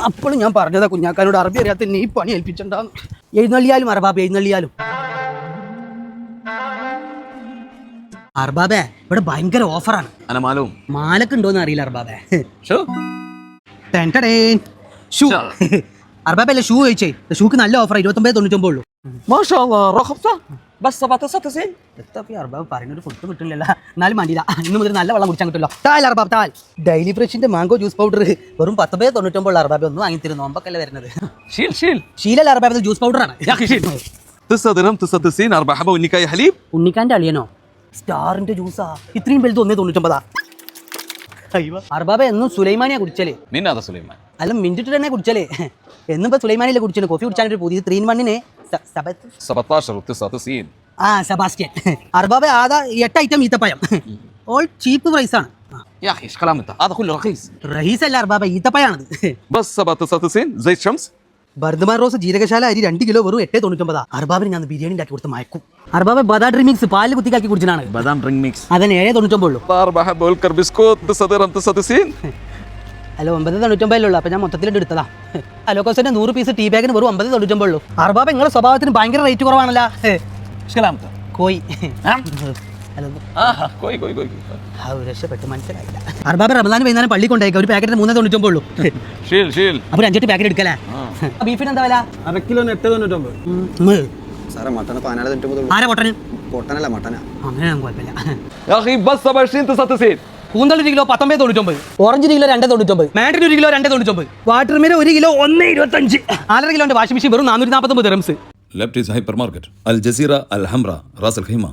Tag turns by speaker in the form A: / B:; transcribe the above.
A: അപ്പോഴും ഞാൻ പറഞ്ഞതാ കുഞ്ഞാക്കാനോട് അറബി അറിയാത്ത നീ പണി ഏൽപ്പിച്ചിട്ടുണ്ടാവും. എഴുന്നള്ളിയാലും അർബാബ് എഴുന്നള്ളിയാലും. അർബാബേ ഇവിടെ ഭയങ്കര ഓഫറാണ്. മാലക്ക് ഉണ്ടോന്ന് അറിയില്ല അർബാബേ. ഷൂ അർബാബേ അല്ലേ ഷൂ ചോദിച്ചേ. ഷൂക്ക് നല്ല ഓഫർ 29.99 ഉള്ളൂ. അർബാബ് പറയുന്നൊരു ഫുഡ് കിട്ടില്ലല്ലോ. എന്നാലും മണ്ടിയില്ല. ഇന്ന് മുതൽ നല്ല വെള്ളം കുടിച്ചാൽ കിട്ടുമല്ലോ. താൽ അർബാബ് താൽ. ഡെയിലി ഫ്രഷിന്റെ മാംഗോ ജ്യൂസ് പൗഡർ വെറും 19.99 അർബാബ് ഒന്നും വാങ്ങിത്തരും. നോമ്പൊക്കെ വരുന്നത്. ഷീലല്ല അർബാബ് ജ്യൂസ് പൗഡറാണ്. ഉണ്ണിക്കാന്റെ അളിയനോ സ്റ്റാറിന്റെ ജ്യൂസാ ഇത്രയും വലുത് 1.99. അർബാബ എന്നും സുലൈമാനിയാ കുടിച്ചല്ലേ? അല്ല മിഞ്ചിട്ട് തന്നെ കുടിച്ചല്ലേ? എന്നും ഇപ്പൊ സുലൈമാനിയല്ലേ കുടിച്ചു. കോഫി കുടിച്ചാൽ പുതിയ 3-in-1 സെബാസ്റ്റ്യൻ. അർബാബ ആദാ 8 ഐറ്റം ഈത്തപ്പഴം. ഓൾ ചീപ്പ് പ്രൈസ് ആണ്. റഹീസ് അല്ല അർബാബ, ഈത്തപ്പഴാണത്. ബർദ്മാൻ റോസ് ജീരകശാല അരി 2 കിലോ വെറും 8.99. അർബാബിന് ഞാൻ ബിരിയാണി ഉണ്ടാക്കി കൊടുത്ത് മയക്കും. അർബാബ് ബദാം ഡ്രിങ്ക് മിക്സ് പാലിൽ കുത്തിക്കാക്കി കുടിച്ചാണ്. അതിന് 7.99 ഉള്ളൂ. അല്ല 9.99 അപ്പൊ ഞാൻ മൊത്തത്തിലിട്ട് എടുത്തതാ. അലോക്കോസിന്റെ 100 പീസ് ടീ ബാഗിന് വെറും 9.99 ഉള്ളൂ. അർബാബ് നിങ്ങളുടെ സ്വഭാവത്തിന് ഭയങ്കര റേറ്റ് കുറവാണല്ലോ. കോയി രക്ഷപ്പെട്ട് മനസ്സിലായില്ല. അർബാബ് റമദാൻ വൈകുന്നേരം പള്ളി കൊണ്ടേക്കാം. ഒരു പാക്കറ്റിന് 3.99 ഉള്ളൂ. അപ്പൊ 5 പാക്കറ്റ് എടുക്കലേ. ബീഫിന് എന്താ വില? 1 കിലോന് 8.99. ആരാ പൊട്ടന്? അങ്ങനെ കുഴപ്പമില്ല. കൂന്തൽ 1 kilo 19.99. Orange 1 kilo 2.99. Mandarin 1 kilo 2.99. Watermelon 1 kilo 1.25. 1.5 കിലോന്റെ വാഷിംഗ് മെഷീൻ വെറും 449 ദിർഹംസ്.
B: Lebt is hypermarket. Al Jazeera, Al Hamra, Ras Al Khaimah.